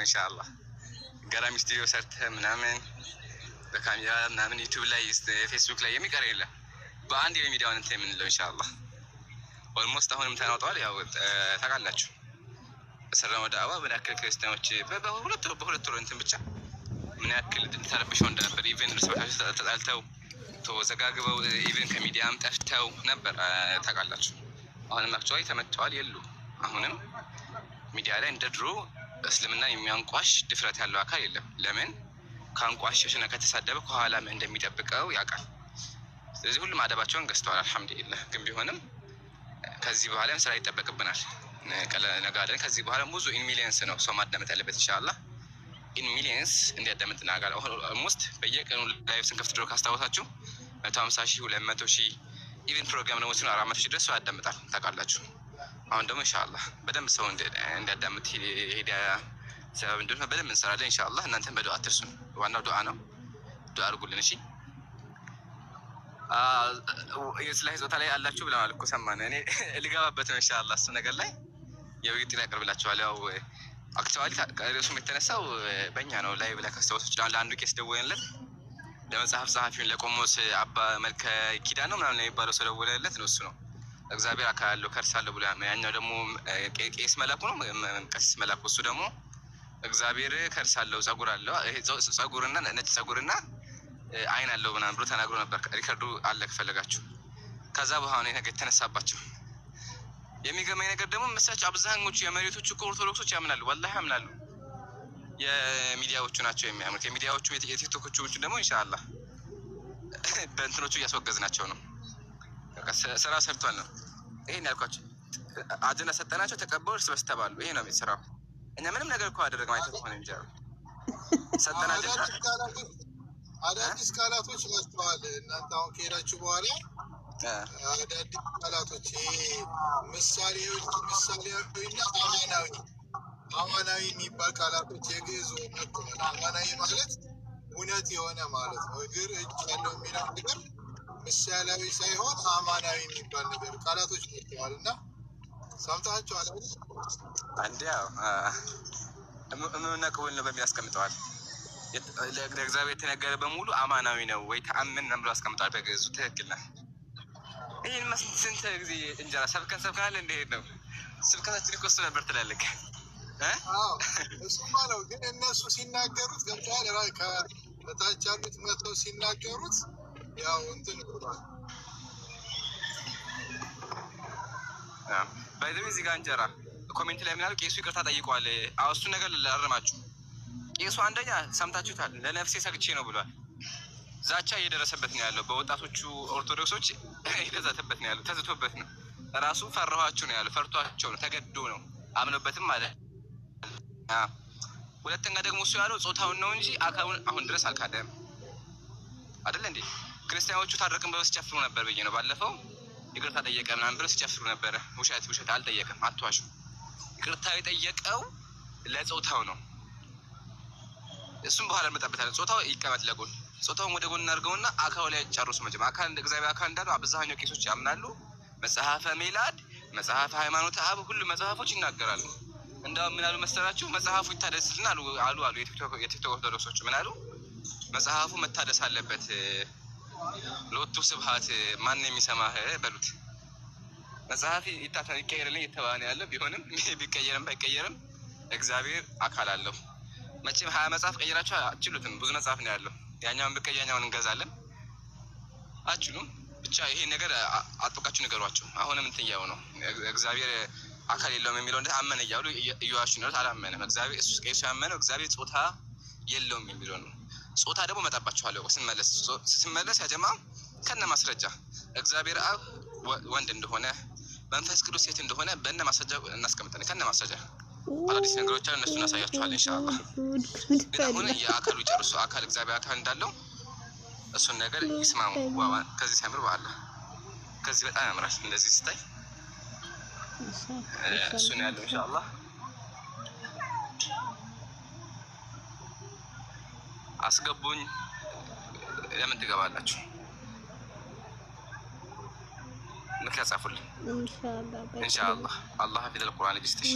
ኢንሻአላህ ገራሚ ስቱዲዮ ሰርተህ ምናምን በካሜራ ምናምን ዩቲዩብ ላይ ፌስቡክ ላይ የሚቀር የለም። በአንድ የሚዲያውን እንትን የምንለው ኢንሻአላህ ኦልሞስት አሁንም ተናውጠዋል። ያው ታውቃላችሁ በሰራው ዳዕዋ ምን ያክል ክርስቲያኖች በሁለት ወር እንትን ብቻ ምን ያክል ተረብሸው እንደነበር ኢቨን እርስ በርሳቸው ተጣልተው ተወዘጋግበው ኢቨን ከሚዲያም ጠፍተው ነበር ታውቃላችሁ። አሁንም አክቹዋሊ ተመተዋል የሉ። አሁንም ሚዲያ ላይ እንደ ድሮ እስልምና የሚያንቋሽ ድፍረት ያለው አካል የለም። ለምን ካንቋሸሽና ከተሳደበ ከኋላ ምን እንደሚጠብቀው ያውቃል። ስለዚህ ሁሉም አደባቸውን ገዝተዋል አልሐምዱሊላህ። ግን ቢሆንም ከዚህ በኋላም ስራ ይጠበቅብናል። ነጋደን ከዚህ በኋላ ብዙ ኢን ሚሊየንስ ነው ሰው ማዳመጥ ያለበት ኢንሻአላህ። ኢን ሚሊየንስ እንዲያዳምጥ እናጋለ ኦልሞስት በየቀኑ ላይቭ ስንከፍት ድሮ ካስታወሳችሁ 150,000 200,000 ኢቨን ፕሮግራም ነው ሲሆን 400,000 ድረስ ሰው ያዳምጣል ታውቃላችሁ። አሁን ደግሞ ኢንሻአላህ በደንብ ሰው እንዲያዳምጥ ሂዳያ ሰበብ እንደሆነ በደንብ እንሰራለን ኢንሻአላህ። እናንተም በዱዓ አትርሱን። ዋናው ዱዓ ነው። ዱዓ አድርጉልን እሺ። የስለ ጾታ ላይ አላችሁ ብለዋል እኮ ሰማን። እኔ ልገባበት ነው ኢንሻአላህ እሱ ነገር ላይ የውይይት ላይ አቀርብላችኋለሁ። ያው አክቹዋሊ ርዕሱም የተነሳው በእኛ ነው። ላይ ብላ ካስታወሰች ለአንዱ ቄስ ደወለለት ለመጽሐፍ ጸሐፊውን ለቆሞስ አባ መልከ ኪዳን ነው ምናምን የሚባለው ሰው ደወለለት ነው። እሱ ነው እግዚአብሔር አካል አለው ከርስ አለው ብሎ ያኛው ደግሞ ቄስ መላኩ ነው ቀሲስ መላኩ። እሱ ደግሞ እግዚአብሔር ከርስ አለው ጸጉር አለው ጸጉርና ነጭ ጸጉርና አይን አለው ምናምን ብሎ ተናግሮ ነበር። ሪከርዱ አለ ከፈለጋችሁ። ከዛ በኋላ ነው ነገር የተነሳባቸው። የሚገርመኝ ነገር ደግሞ መሰላችሁ አብዛኞቹ የመሬቶቹ ኦርቶዶክሶች ያምናሉ፣ ወላሂ ያምናሉ። የሚዲያዎቹ ናቸው የሚያምኑት። የሚዲያዎቹ የቲክቶኮቹ ደግሞ ኢንሻአላህ በእንትኖቹ እያስወገዝናቸው ነው። ስራ ሰርቷል ነው ይሄን ያልኳቸው። አጀንዳ ሰጠናቸው ተቀበሉ፣ እርስ በርስ ተባሉ። ይሄ ነው የሚሰራው። እኛ ምንም ነገር እኮ አደረግን አይተህ ሆነ እንጂ ሰጠናቸው። አዳዲስ ቃላቶች መጥተዋል። እናንተ አሁን ከሄዳችሁ በኋላ አዳዲስ ቃላቶች ምሳሌያዊና አማናዊ የሚባል ቃላቶች የግዕዝ መጥተዋል። አማናዊ ማለት እውነት የሆነ ማለት ነው። እግር እጅ ያለው የሚለው ነገር ምሳሌያዊ ሳይሆን አማናዊ የሚባል ነገር ቃላቶች መጥተዋል እና ሰምታችኋል አይደል? አንዲያው እምነቅቡል ነው በሚል አስቀምጠዋል። ለእግዚአብሔር የተነገረ በሙሉ አማናዊ ነው ወይ ተአምን ነው ብሎ አስቀምጧል በግዕዙ። ትክክል ነው። ይህን ስንት ጊዜ እንጀራ ሰብከናል። እንዴት ነው ስብከታችን እኮ እሱ ነበር ትላለህ። እሱማ ነው። ግን እነሱ ሲናገሩት ገብቶሃል። ከታች ያሉት መጥተው ሲናገሩት ያው እንትን ብሏል። ባይዘው እዚህ ጋር እንጀራ ኮሜንት ላይ ምናሉ ቄሱ ይቅርታ ጠይቀዋል። እሱ ነገር ላረማችሁ። ቄሱ አንደኛ ሰምታችሁታል፣ ለነፍሴ ሰግቼ ነው ብሏል። ዛቻ እየደረሰበት ነው ያለው። በወጣቶቹ ኦርቶዶክሶች እየተዛተበት ነው ያለው። ተዝቶበት ነው ራሱ ፈራኋችሁ ነው ያለው። ፈርቷቸው ነው፣ ተገዶ ነው፣ አምኖበትም አለ። ሁለተኛ ደግሞ እሱ ያለው ጾታውን ነው እንጂ አካሉን አሁን ድረስ አልካደም አይደል እንዴ? ክርስቲያኖቹ ታረቅን ብለው ሲጨፍሩ ነበር ብዬ ነው ባለፈው። ይቅርታ ጠየቀ ምናምን ብለው ሲጨፍሩ ነበረ። ውሸት አልጠየቀም። አትዋሹ። ይቅርታ የጠየቀው ለጾታው ነው። እሱም በኋላ እንመጣበታለን። ጾታው ይቀመጥ ለጎን። ጾታውን ወደ ጎን እናድርገውና አካሉ ላይ ጨርሱ። መጀመሪያ አካል እግዚአብሔር አካል እንዳለው አብዛኛው ቄሶች ያምናሉ። መጽሐፈ ሜላድ፣ መጽሐፈ ሃይማኖተ አብ ሁሉ መጽሐፎች ይናገራሉ። እንደውም ምን አሉ መሰላችሁ? መጽሐፉ ይታደስልና አሉ የቲክቶክ ኦርቶዶክሶች ምን አሉ? መጽሐፉ መታደስ አለበት። ሎቱ ስብሐት ማን የሚሰማህ በሉት። መጽሐፍ ይቀየርልኝ እየተባለ ያለው ቢሆንም ቢቀየርም ባይቀየርም እግዚአብሔር አካል አለው። መቼም 20 መጽሐፍ ቀይራችሁ አትችሉትም። ብዙ መጽሐፍ ነው ያለው። ያኛውን ብቀያኛውን እንገዛለን አትችሉም። ብቻ ይሄ ነገር አጥብቃችሁ ነገሯቸው። አሁንም እንትን ያው ነው እግዚአብሔር አካል የለውም የሚለው እንደ አመነ እያሉ እየዋሹ ነው። አላመነም። እግዚአብሔር እሱ ቄሱ ያመነው እግዚአብሔር ጾታ የለውም የሚለው ነው። ጾታ ደግሞ መጣባችኋለሁ ስንመለስ ያጀማ ከነ ማስረጃ እግዚአብሔር አብ ወንድ እንደሆነ መንፈስ ቅዱስ ሴት እንደሆነ በእነ ማስረጃ እናስቀምጣለን። ከነ ማስረጃ አዳዲስ ነገሮች አሉ። እነሱን እናሳያችኋለን ኢንሻአላህ። ግን አሁን የአካሉ ጨርሶ አካል እግዚአብሔር አካል እንዳለው እሱን ነገር ይስማሙ። ከዚህ ሲያምር በአላህ ከዚህ በጣም ያምራል። እንደዚህ ስታይ እሱን ያለው ኢንሻአላህ። አስገቡኝ። ለምን ትገባላችሁ? ምክንያት ጻፉልኝ ኢንሻአላህ። አላህ ፊደል ቁርአን ይስጥሽ።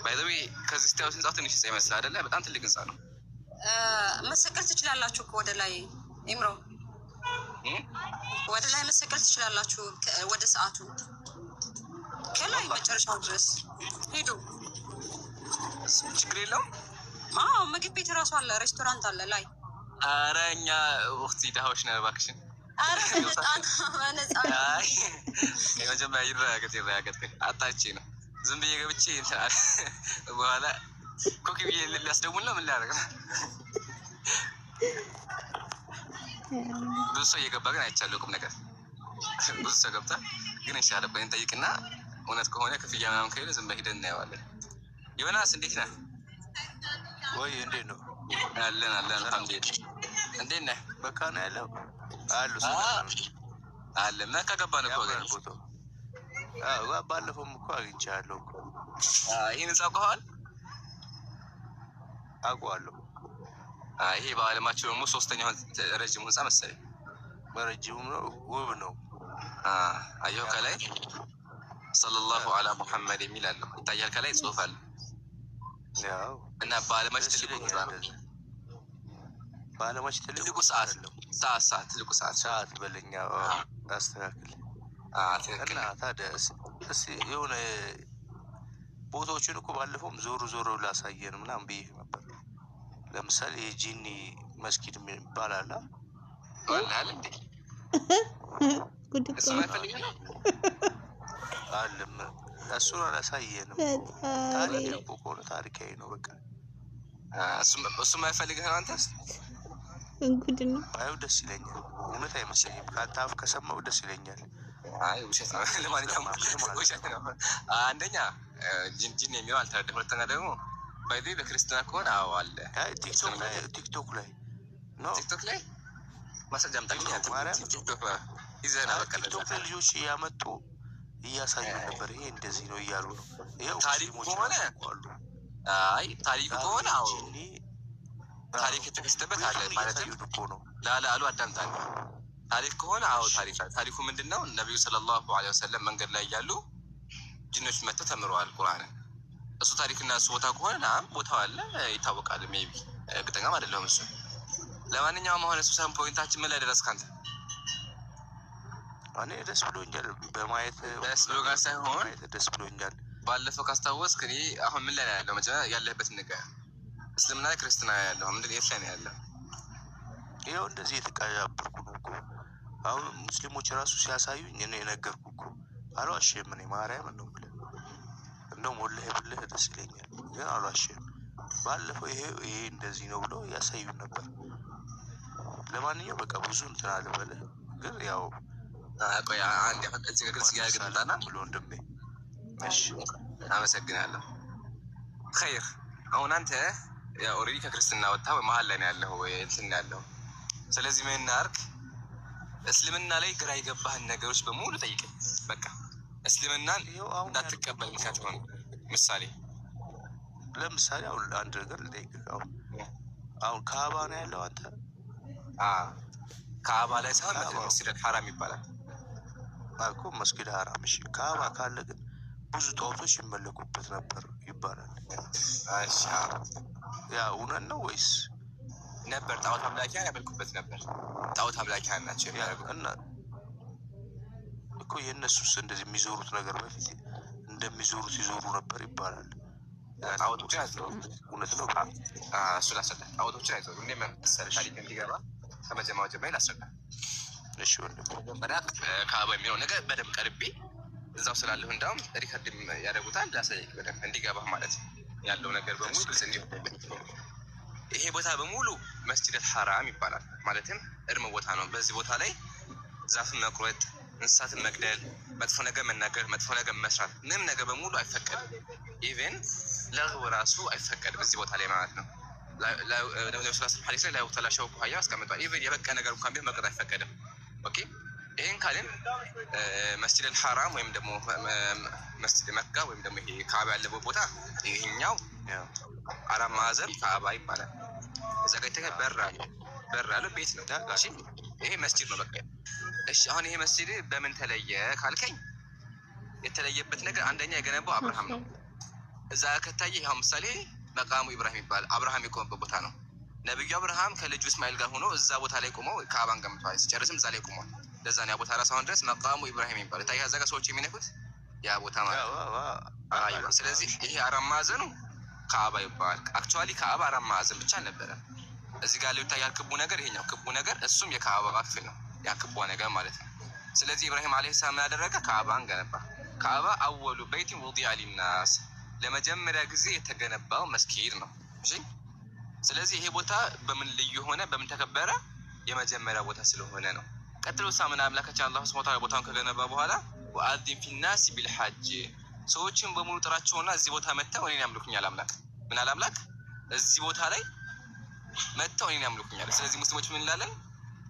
ባይ ዘ ዌይ ከዚህ ስታዩት ህንጻው ትንሽ ህንጻ ይመስላል አይደለ? በጣም ትልቅ ህንጻ ነው። መሰቀል ትችላላችሁ እኮ ወደ ላይ ኢምሮ፣ ወደ ላይ መሰቀል ትችላላችሁ። ወደ ሰዓቱ ከላይ መጨረሻው ድረስ ሄዱ። ችግር የለውም። ምግብ ቤት እራሱ አለ፣ ሬስቶራንት አለ ላይ። ኧረ እኛ ወቅት ድሃዎች ነን እባክሽን። መጀመሪያ ይረጋገጥ አጣቼ ነው ዝም ብዬ ገብቼ ይችላል። በኋላ ኮኪ ብዬ ሊያስደውል ነው ምን ሊያደርግ ነው? ብዙ ሰው እየገባ ግን አይቻለሁ። ቁም ነገር ብዙ ሰው ገብታ ግን ይሻለ ቆይ እንጠይቅና እውነት ከሆነ ክፍያ ምናምን ከሌለ ዝም ብለን ሄደን እናየዋለን። ዮናስ እንዴት ነህ? ወይ እንዴት ነው? አለን አልሐምዱሊላህ። እንዴት ነህ? በቃ ነው ያለው አሉ አለ መካ ገባን እኮ ገና ፎቶ ባለፈውም እኮ አግኝቻለሁ እኮ። ይሄን ህንጻ አውቀዋል? አውቀዋለሁ። ይሄ በዓለማችን ደግሞ ሶስተኛው ረጅሙ ህንጻ መሰለኝ። ረጅሙ ነው፣ ውብ ነው። አየሁ ከላይ ሰለላሁ ዐላ ሙሐመድ የሚል አለው ይታያል። ከላይ ጽሑፍ አለ። ያው እና በዓለማችን ትልቁ ህንጻ ነው። በዓለማችን ትልቁ ሰዓት ትልቁ ሰዓት በለኛ አስተካክል። ትክክል። እና ታዲያ እስኪ የሆነ ቦታዎችን እኮ ባለፈውም ዞሮ ላሳየን ምናምን ብዬ ነበር። ለምሳሌ የጂኒ መስጊድ ይባላል ዋላል እንዴ? እሱ ማይፈልግ ነው አለም። እሱን አላሳየንም። ታሪክ እኮ ከሆነ ታሪካዊ ነው በቃ። እሱ ማይፈልግህ ነው አንተስ? እንግዲህ ነው ባየው ደስ ይለኛል። እውነት አይመስለኝም። ከአንተ አፍ ከሰማው ደስ ይለኛል። አይ ውሸት ነው። ለማንኛውም ውሸት ነው። አንደኛ ጂን የሚለው አልተረዳም። ሁለተኛ ደግሞ ባይዚ በክርስትና ከሆነ አዎ አለ። ቲክቶክ ላይ ማስረጃ አምጣልኝ። ቲክቶክ ይዘና በቃ ቲክቶክ ላይ ልጆች እያመጡ እያሳዩ ነበር። ይሄ እንደዚህ ነው እያሉ ነው። ታሪኩ ከሆነ ታሪኩ ከሆነ አዎ ታሪክ የተከሰተበት አለ ማለትም ላላሉ አዳምጣለሁ። ታሪክ ከሆነ አዎ ታሪኩ ምንድን ነው? ነቢዩ ሰለላሁ ዐለይሂ ወሰለም መንገድ ላይ እያሉ ጅኖች መጥተው ተምረዋል ቁርአንን። እሱ ታሪክና እሱ ቦታ ከሆነ ናም ቦታው አለ ይታወቃል። ሜይ ቢ እርግጠኛም አይደለሁም እሱ። ለማንኛውም አሁን እሱ ሳይሆን ፖይንታችን ምን ላይ ደረስክ አንተ? እኔ ደስ ብሎኛል በማየት። ደስ ብሎ ጋር ሳይሆን ደስ ብሎኛል። ባለፈው ካስታወስክ እኔ አሁን ምን ላይ ነው ያለው? መጀመሪያ ያለህበትን ነገር እስልምና ላይ ክርስትና ያለው ምንድን የት ላይ ነው ያለው? ይኸው እንደዚህ የተቀያበርኩ ነው እኮ። አሁን ሙስሊሞች ራሱ ሲያሳዩኝ እኔ የነገርኩ እኮ አልዋሽም። እኔ ማርያምን ነው ብለህ እንደውም ወላሂ ብለህ ደስ ይለኛል፣ ግን አልዋሽም። ባለፈው ይሄ እንደዚህ ነው ብሎ ያሳዩን ነበር። ለማንኛውም በቃ ብዙ እንትን አልበለህ፣ ግን ያው ቆይ አንድ ያፈቀድ ሲገግል ሲያገግልጣና ብሎ ወንድሜ። እሺ አመሰግናለሁ። ኸይር አሁን አንተ ያው ኦልሬዲ ከክርስትና ወጣ መሀል ላይ ነው ያለው ወይ እንትን ያለው። ስለዚህ ምን እናድርግ? እስልምና ላይ ግራ የገባህን ነገሮች በሙሉ ጠይቀኝ። በቃ እስልምናን እንዳትቀበል ምክንያት ሆነ። ለምሳሌ አሁን አንድ ነገር ልጠይቅህ። አሁን ካዕባ ነው ያለው አንተ? ካዕባ ላይ ሳይሆን መስጊድ ሐራም ይባላል እኮ። መስጊድ ሐራም እሺ። ካዕባ ካለ ግን ብዙ ጣዖቶች ይመለኩበት ነበር ይባላል። እሺ ያ እውነት ነው ወይስ ነበር? ጣዖት አምላኪያን ያመልኩበት ነበር። ጣዖት አምላኪያን ናቸው እና እኮ የእነሱስ እንደዚህ የሚዞሩት ነገር በፊት እንደሚዞሩት ይዞሩ ነበር ይባላል። ጣዖቶችን አይዞሩ። እውነት ነው? እሱን ላስረዳ። ጣዖቶችን አይዞሩ እንዴ መሰለህ? ታሪክ እንዲገባ ከመጀመሪያው ጀምሬ ላስረዳ። እሺ ወንድም። መጀመሪያ ካዕባ የሚለው ነገር በደንብ ቀርቤ እዛው ስላለሁ እንዳውም ሪከርድ ያደርጉታል ላሳይክ በደንብ እንዲገባህ ማለት ነው። ያለው ነገር በሙሉ ግልጽ እንዲሆን። ይሄ ቦታ በሙሉ መስጂድ አልሐራም ይባላል። ማለትም እርም ቦታ ነው። በዚህ ቦታ ላይ ዛፍን መቁረጥ፣ እንስሳትን መግደል፣ መጥፎ ነገር መናገር፣ መጥፎ ነገር መስራት፣ ምንም ነገር በሙሉ አይፈቀድም። ኢቨን ለغው ራሱ አይፈቀድም እዚህ ቦታ ላይ ማለት ነው። ነብዩ ሰለላሁ ዐለይሂ ወሰለም ላይ ወተላሻው ቋያ አስቀምጧል። ኢቨን የበቃ ነገር እንኳን ቢሆን መቅረት አይፈቀድም። ኦኬ ይሄን ካልን መስጂድ አልሐራም ወይም ደግሞ መስጂድ መካ ወይም ደግሞ ይሄ ካዕባ ያለበት ቦታ ይሄኛው አራት ማዕዘን ካዕባ ይባላል። እዛ ጋር የተገ በር አለ ቤት ነው። እሺ ይሄ መስጂድ ነው በቃ። እሺ አሁን ይሄ መስጂድ በምን ተለየ ካልከኝ የተለየበት ነገር አንደኛ የገነባው አብርሃም ነው። እዛ ከታየ ያው ምሳሌ መቃሙ ኢብራሂም ይባላል። አብርሃም የቆመበት ቦታ ነው። ነብዩ አብርሃም ከልጁ እስማኤል ጋር ሆኖ እዛ ቦታ ላይ ቆመው ካዕባን ገምተዋል። ሲጨርስም እዛ ላይ ቆመዋል። ለዛ ነው ያ ቦታ ራሱ አሁን ድረስ መቃሙ ኢብራሂም ይባላል። ታዲያ እዛ ጋር ሰዎች የሚነኩት ያ ቦታ ማለት ነው። ስለዚህ ይሄ አራት ማዕዘኑ ካዕባ ይባላል። አክቹዋሊ ካዕባ አራት ማዕዘን ብቻ አልነበረም። እዚህ ጋር ላይ ይታያል ክቡ ነገር፣ ይሄኛው ክቡ ነገር እሱም የካዕባ ክፍል ነው። ያ ክቡ ነገር ማለት ነው። ስለዚህ ኢብራሂም አለይሂ ሰላም ያደረገ ካዕባን ገነባ። ካዕባ አወሉ በይቲን ውዲዐ ሊናስ ለመጀመሪያ ጊዜ የተገነባው መስጊድ ነው። እሺ ስለዚህ ይሄ ቦታ በምን ልዩ ሆነ? በምን ተከበረ? የመጀመሪያ ቦታ ስለሆነ ነው። ቀጥሎ ሳምና አምላካችን አላህ ሱብሓነሁ ወተዓላ ቦታውን ከገነባ በኋላ ወአዚን ፊናስ ቢልሐጅ ሰዎችን በሙሉ ጥራቸውና እዚህ ቦታ መጥተው እኔን ያምልኩኛል። አምላክ ምን አለ? አምላክ እዚህ ቦታ ላይ መጥተው እኔን ያምልኩኛል። ስለዚህ ሙስሊሞች ምን እንላለን?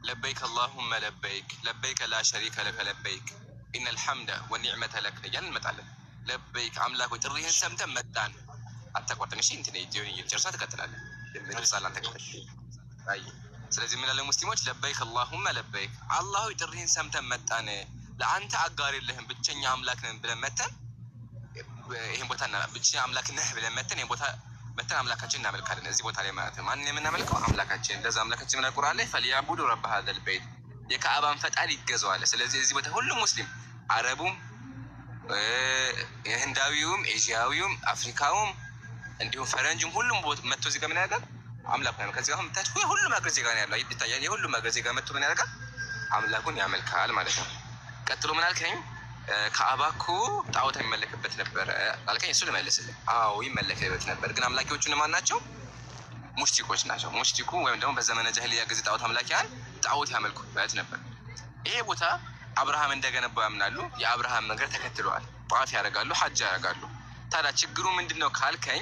ለበይክ አላሁመ ለበይክ ለበይከ ላ ሸሪከ ለከ ለበይክ ኢነል ሐምደ ወኒዕመተ ለክ እያልን እንመጣለን። ለበይክ አምላክ ወይ ጥሪህን ሰምተን መጣን። አታቋርጠን። እሺ እንትን ዲዮን እየጨርሳ ትቀጥላለህ። ምንሳላን ተቀጥል። አይ ስለዚህ ምን አለ ሙስሊሞች ለበይክ አላሁመ ለበይክ አላህ ወይ ጥሪህን ሰምተን መጣን። ለአንተ አጋር የለህም ብቸኛ አምላክ ነን ብለን መተን ይሄን ቦታ እና ብቸኛ አምላክ ነህ ብለን መተን ይሄን ቦታ መተን አምላካችን እናመልካለን። እዚህ ቦታ ላይ ማለት ነው ማንን የምናመልከው? አምላካችን። ለዛ አምላካችን ምን ቁርአን ላይ ፈሊያቡዱ ረብ ሀዘል በይት የካዕባን ፈጣሪ ይገዛዋል። ስለዚህ እዚህ ቦታ ሁሉም ሙስሊም አረቡም፣ ህንዳዊውም፣ ኤዥያዊውም፣ አፍሪካውም እንዲሁም ፈረንጅም ሁሉም መጥቶ እዚህ ጋር ምን ያደርጋል? አምላክ ነው። ከዚህ ጋር የምታችሁ ሁሉም አገር ዜጋ ነው ያለው ይታያል። የሁሉም አገር ዜጋ መጥቶ ምን ያደርጋል? አምላኩን ያመልካል ማለት ነው። ቀጥሎ ምን አልከኝ? ካዕባ እኮ ጣዖት የሚመለክበት ነበር አልከኝ። እሱ ልመልስልህ። አዎ ይመለክበት ነበር፣ ግን አምላኪዎቹ እነማን ናቸው? ሙሽሪኮች ናቸው። ሙሽሪኩ ወይም ደግሞ በዘመነ ጃሂልያ ጊዜ ጣዖት አምላኪያን ጣዖት ያመልኩበት ነበር። ይሄ ቦታ አብርሃም እንደገነባው ያምናሉ። የአብርሃም መንገድ ተከትለዋል። ጧፍ ያደርጋሉ፣ ሐጅ ያደርጋሉ። ታዲያ ችግሩ ምንድን ነው ካልከኝ፣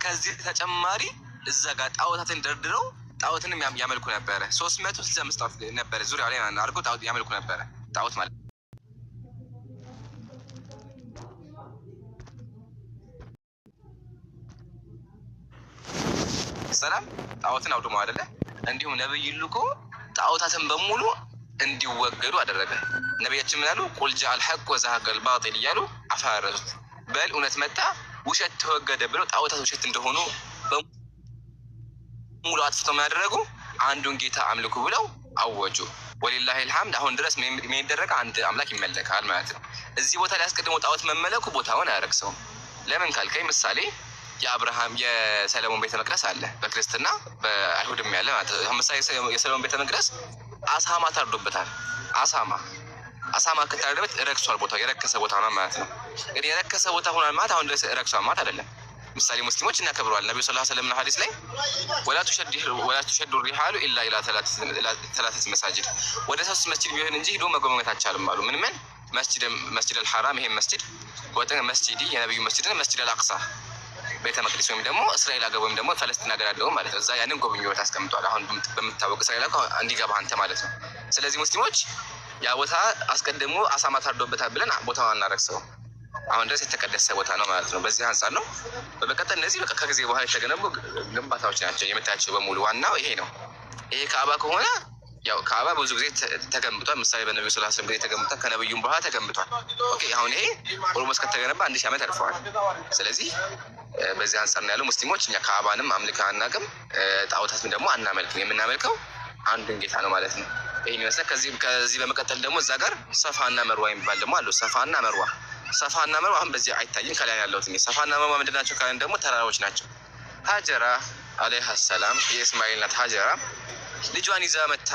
ከዚህ ተጨማሪ እዛ ጋር ጣዖታትን ደርድረው ጣዖትንም ያመልኩ ነበረ። 365 ጣዖት ነበረ ዙሪያው ላይ አድርገው ጣዖት ያመልኩ ነበረ። ጣዖት ማለት ሰላም ጣዖትን አውድሞ አይደለ? እንዲሁም ነብይ ልኮ ጣዖታትን በሙሉ እንዲወገዱ አደረገ። ነብያችን ምን አሉ? ቁል ጃአል ሐቅ ወዘሀቀል ባጢል እያሉ አፈረሱት። በል እውነት መጣ ውሸት ተወገደ ብለው ጣዖታት ውሸት እንደሆኑ በሙሉ አጥፍተው ያደረጉ አንዱን ጌታ አምልኩ ብለው አወጁ። ወሊላሂ አልሐምድ። አሁን ድረስ ምን ይደረግ? አንድ አምላክ ይመለካል ማለት ነው። እዚህ ቦታ ላይ አስቀድሞ ጣዖት መመለኩ ቦታውን አያረክሰውም። ለምን ካልከኝ ምሳሌ የአብርሃም የሰለሞን ቤተ መቅደስ አለ በክርስትና በአይሁድም ያለ ማለት ነው። ምሳሌ የሰለሞን ቤተ መቅደስ አሳማ ታርዶበታል። አሳማ ከታረደበት ረክሷል። ቦታው የረከሰ ቦታ ነው ማለት ነው። እንግዲህ የረከሰ ቦታ ሆኗል ማለት አሁን ድረስ ረክሷል ማለት አይደለም። ምሳሌ ሙስሊሞች እናከብረዋል። ነብዩ ሰለላሁ ዐለይሂ ወሰለም ሐዲስ ላይ ወላ ተሸዱ ሪሃሉ ኢላ ኢላ ተላተት መሳጅድ ወደ 3 መስጂድ ቢሆን እንጂ ሄዶ መጎብኘት አይቻልም አሉ። ምን መስጂድ አልሐራም፣ ይሄ መስጂድ ወጠን መስጂድ የነብዩ መስጂድ መስጂድ አልአቅሳ ቤተ መቅደስ ወይም ደግሞ እስራኤል ሀገር ወይም ደግሞ ፈለስጢን ሀገር ያለው ማለት ነው። እዛ ያንን ጎብኝበት አስቀምጧል። አሁን በምታወቅ እስራኤል ሀገር እንዲገባ አንተ ማለት ነው። ስለዚህ ሙስሊሞች ያ ቦታ አስቀድሞ አሳማ ታርዶበታል ብለን ቦታውን አናረክሰው። አሁን ድረስ የተቀደሰ ቦታ ነው ማለት ነው። በዚህ አንጻር ነው። በመቀጠል እነዚህ በቃ ከጊዜ በኋላ የተገነቡ ግንባታዎች ናቸው የምታያቸው በሙሉ። ዋናው ይሄ ነው። ይሄ ካዕባ ከሆነ ያው ካዕባ ብዙ ጊዜ ተገንብቷል። ምሳሌ በነብዩ ሰለላሁ ዐለይሂ ወሰለም ጊዜ ተገንብቷል። ከነብዩም በኋላ ተገንብቷል። ኦኬ አሁን ይሄ ኦልሞስት ከተገነባ 1000 ዓመት አልፈዋል። ስለዚህ በዚህ አንጻር ነው ያለው። ሙስሊሞች እኛ ካዕባንም አምልከን አናውቅም፣ ጣዖታትም ደግሞ አናመልክም። የምናመልከው አንዱን ጌታ ነው ማለት ነው። ይሄን ይመስላል። ከዚህ በመቀጠል ደግሞ እዛ ጋር ሰፋና መርዋ የሚባል ደግሞ አለው። ሰፋና መርዋ አሁን በዚህ አይታይም። ከላይ ያለው ሰፋና መርዋ ምንድን ናቸው ካለን ደግሞ ተራራዎች ናቸው። ሀጀራ አለይሃ ሰላም የእስማኤል ናት። ሀጀራ ልጇን ይዛ መታ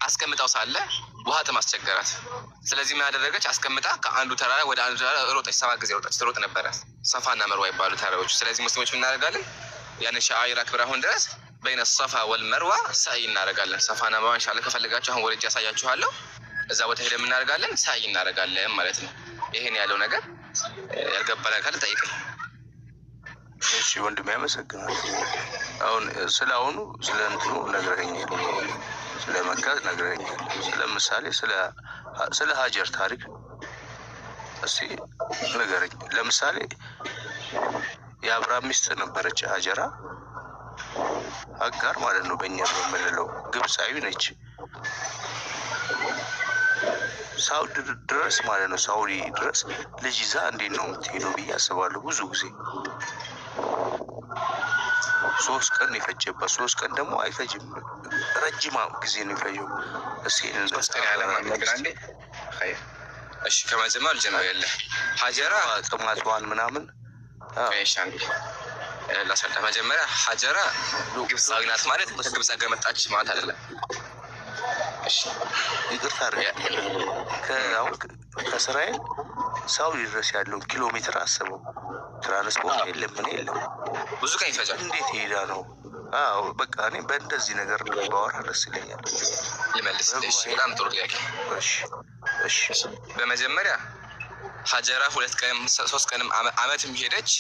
አስቀምጣው ሳለ ውሃ ጥም አስቸገራት። ስለዚህ ምን አደረገች? አስቀምጣ ከአንዱ ተራራ ወደ አንዱ ተራራ ሮጠች። 7 ጊዜ ሮጠች፣ ትሮጥ ነበረ። ሰፋና መርዋ ይባሉ ተራራዎች። ስለዚህ ሙስሊሞች ምን እናደርጋለን? ያንን ሻዒር አክብር አሁን ድረስ በይነ ሰፋ ወልመርዋ ሳይ እናደርጋለን። ሰፋና መርዋ ኢንሻአላህ ከፈለጋችሁ አሁን ወልጅ ያሳያችኋለሁ። እዛ ቦታ ሄደን እናደርጋለን፣ ሳይ እናደርጋለን ማለት ነው። ይሄን ያለው ነገር ያልገባ ነገር ካለ ጠይቀኝ። እሺ ወንድሜ አመሰግናለሁ። አሁን ስለ እንትኑ ነግረኸኛል፣ ስለ መካ ነግረኸኛል። ለምሳሌ ስለ ሀጀር ታሪክ እስቲ ንገረኝ። ለምሳሌ የአብርሃም ሚስት ነበረች ሀጀራ፣ አጋር ማለት ነው በእኛ በምንለው፣ ግብፃዊ ነች። ሳውዲ ድረስ ማለት ነው። ሳውዲ ድረስ ልጅ ይዛ እንዴት ነው የምትሄደው ብዬ አስባለሁ። ብዙ ጊዜ 3 ቀን የፈጀባት፣ 3 ቀን ደግሞ አይፈጅም፣ ረጅም ጊዜ ነው የፈጀው። እሺ ከመጀመር ልጀምር። የለ ሀጀራ ጥማቷን ምናምን ላስረዳ። መጀመሪያ ሀጀራ ግብፃዊ ናት ማለት ከግብፅ ሀገር መጣች ማለት አይደለም። ይቅርታ ከእስራኤል ሳውዲ ድረስ ያለውን ኪሎ ሜትር አስበው። ትራንስፖርት የለም፣ ምን የለም፣ ብዙ ቀን ይፈጃል። እንዴት ሄዳ ነው? አዎ በቃ እኔ በእንደዚህ ነገር ባወራ ደስ ይለኛል። ልመልስ። በጣም ጥሩ ጥያቄ። እሺ በመጀመሪያ ሀጀራ 2 ቀንም 3 ቀንም አመትም ሄደች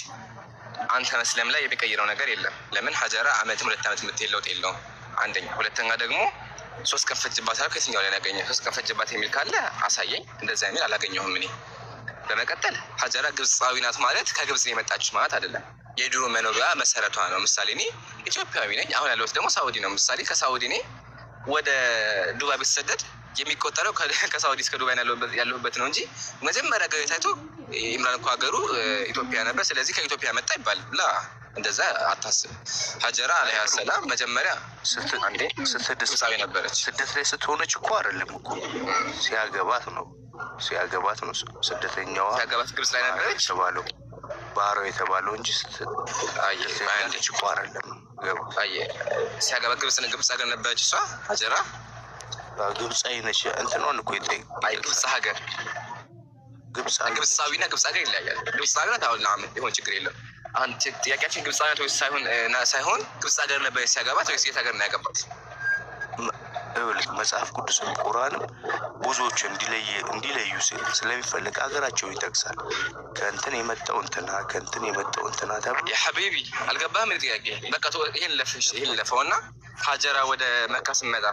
አንተ መስለም ላይ የሚቀይረው ነገር የለም። ለምን ሀጀራ አመትም 2 አመት የምትሄድ ለውጥ የለውም። አንደኛ። ሁለተኛ ደግሞ 3 ቀን ፈጅባት አልኩ። የትኛው ላይ ያገኘው 3 ቀን ፈጅባት የሚል ካለ አሳየኝ። እንደዛ የሚል አላገኘሁም እኔ። በመቀጠል ሀጀራ ግብፃዊ ናት ማለት ከግብፅ የመጣች ማለት አይደለም። የድሮ መኖሪያ መሰረቷ ነው። ምሳሌ እኔ ኢትዮጵያዊ ነኝ፣ አሁን ያለሁት ደግሞ ሳውዲ ነው። ምሳሌ ከሳውዲ እኔ ወደ ዱባይ ብትሰደድ የሚቆጠረው ከሳውዲ እስከ ዱባይ ያለሁበት ነው እንጂ መጀመሪያ ገበያ ታይቶ ኢምራን እኮ ሀገሩ ኢትዮጵያ ነበር፣ ስለዚህ ከኢትዮጵያ መጣ ይባል ላ እንደዛ አታስብ። ሀጀራ አለይሃ ሰላም መጀመሪያ ግብፃዊ ነበረች። ስደት ላይ ስትሆነች እኮ አይደለም እኮ ሲያገባት ነው ስደተኛዋ ሲያገባት ግብፅ ላይ ነበረች የተባለው ባህራዊ የተባለው እንጂ ስትሄደች እኮ አይደለም። ሲያገባት ግብፅ ሀገር ነበረች እሷ ሀጀራ ግብፃዊ ነች። እንትኗን እኮ ግብፅ ሀገር ግብፃዊና ግብፅ ሀገር ይለያያል። ግብፅ ሀገር አሁን ሊሆን ችግር የለም። አሁን ጥያቄያችን ግብፅ ሀገር ወይስ ሳይሆን ግብፅ ሀገር ነበር ሲያገባት ወይስ የት ሀገር ነው ያገባት? መጽሐፍ ቅዱስ ቁርአንም ብዙዎቹ እንዲለዩ ስለሚፈልግ ሀገራቸውን ይጠቅሳል። ከእንትን የመጣው እንትና ተብሎ የሐቢቢ አልገባህም? ጥያቄ በቃ ይሄን ለፈውና ሀጀራ ወደ መካ ስመጣ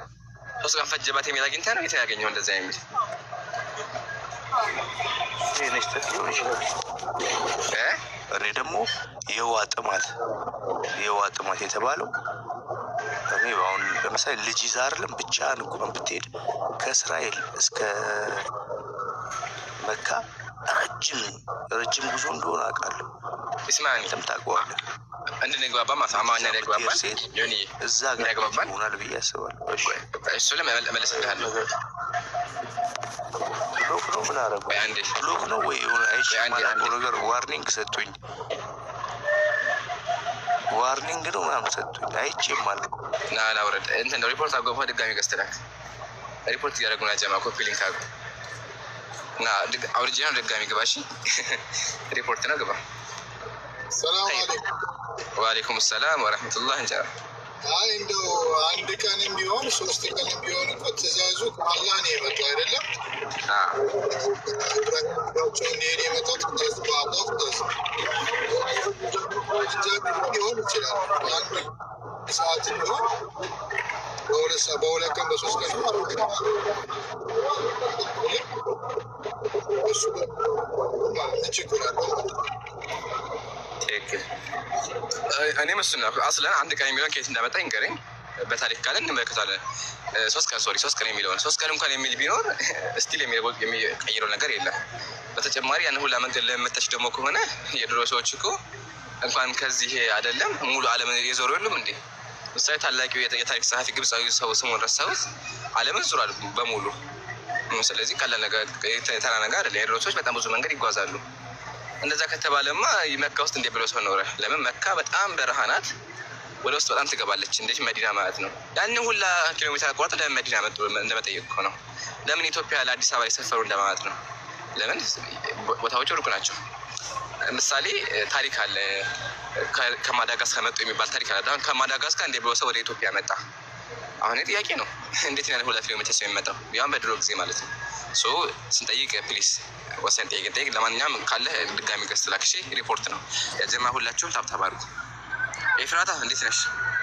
3 ቀን ፈጀባት የሚል አግኝተህ ነው የተያገኘው? እንደዛ የሚል እኔ ደግሞ የውሃ ጥማት የተባለው እኔ አሁን ለምሳሌ ልጅ ይዛ አይደለም ብቻህን እንኳን ብትሄድ ከእስራኤል እስከ መካ ረጅም ጉዞ እንደሆነ አውቃለሁ። እስማኝ ታውቀዋለህ። እንድንግባባ አማርኛ እንድንግባባ እዛ ጋር ይሆናል ብዬ አስባለሁ። እሱ ለመለስልሃለሁ። ብሎክ ነው ምን አደረጉ? ብሎክ ነው ወይ የሆነ አይቼ ነገር ዋርኒንግ ሰጡኝ። ዋርኒንግ ነው ምናምን ሰጡኝ። አይቼም ማለት ና ወረድ እንትን ሪፖርት አጎፋ ድጋሚ ገዝተናል። ሪፖርት እያደረጉና ጀማ ኮፒ ሊንክ አድርጉ እና አውርጄ ነው ድጋሚ ግባ። እሺ ሪፖርት ነው ግባ። ሰላም አለይኩም። ወአለይኩም ሰላም ወራህመቱላህ። እንጃ አይ እንደው 1 ቀንም ቢሆን 3 ቀንም ቢሆን እኮ ትእዛዙ ከአላህ ነው የመጣው አይደለም? ኢብራሂም ይሄን የመጣው ትእዛዝ በአላህ ትእዛዝ ሊሆን ይችላል። አንድ ሰዓት ቢሆን በሁለት ቀን በ3 ቀን እሱ ችግር አለው። ትክክል። እኔም እሱን ነው አስለን 1 ቀን የሚለውን ከየት እንዳመጣ ይንገረኝ። በታሪክ ካለን እንመለከታለን። 3 ቀን የሚለውን 3 ቀን እንኳን የሚል ቢኖር ስቲል የሚቀይረው ነገር የለም። በተጨማሪ ያን ሁላ መንገድ ለመጣች ደግሞ ከሆነ የድሮ ሰዎች እኮ እንኳን ከዚህ አይደለም ሙሉ ዓለም የዞሩ የሉም እንዴ? ምሳሌ ታላቂው የታሪክ ጸሐፊ ግብፃዊ ሰው ስሙን ረሳሁት፣ ዓለምን ዞሯል በሙሉ። ስለዚህ ቀላል ነገር ተራ ነገር አይደለም። የድሮ ሰዎች በጣም ብዙ መንገድ ይጓዛሉ። እንደዛ ከተባለማ መካ ውስጥ እንዴት ብሎ ሰው ኖረ? ለምን መካ በጣም በረሃ ናት፣ ወደ ውስጥ በጣም ትገባለች። እንዴት መዲና ማለት ነው። ያንን ሁላ ኪሎ ሜትር አቋርጥ ለምን መዲና መጡ እንደመጠየቅ እኮ ነው። ለምን ኢትዮጵያ ለአዲስ አበባ የሰፈሩ እንደማለት ነው። ለምን ቦታዎቹ ሩቅ ናቸው። ምሳሌ ታሪክ አለ። ከማዳጋስካር መጡ የሚባል ታሪክ አለ። አሁን ከማዳጋስካር እንዴት ብሎ ሰው ወደ ኢትዮጵያ መጣ? አሁን ጥያቄ ነው። እንዴት ያለ 2 ኪሎ ሜትር ሰው የሚመጣው? ያን በድሮ ጊዜ ማለት ነው። ስንጠይቅ ፕሊስ ወሰን ጠይቅ። ለማንኛውም ካለ ድጋሚ ገዝተህ ላክ። እሺ ሪፖርት ነው ያጀማ። ሁላችሁም ታብታብ አድርጉ። ኤፍራታ እንዴት ነሽ?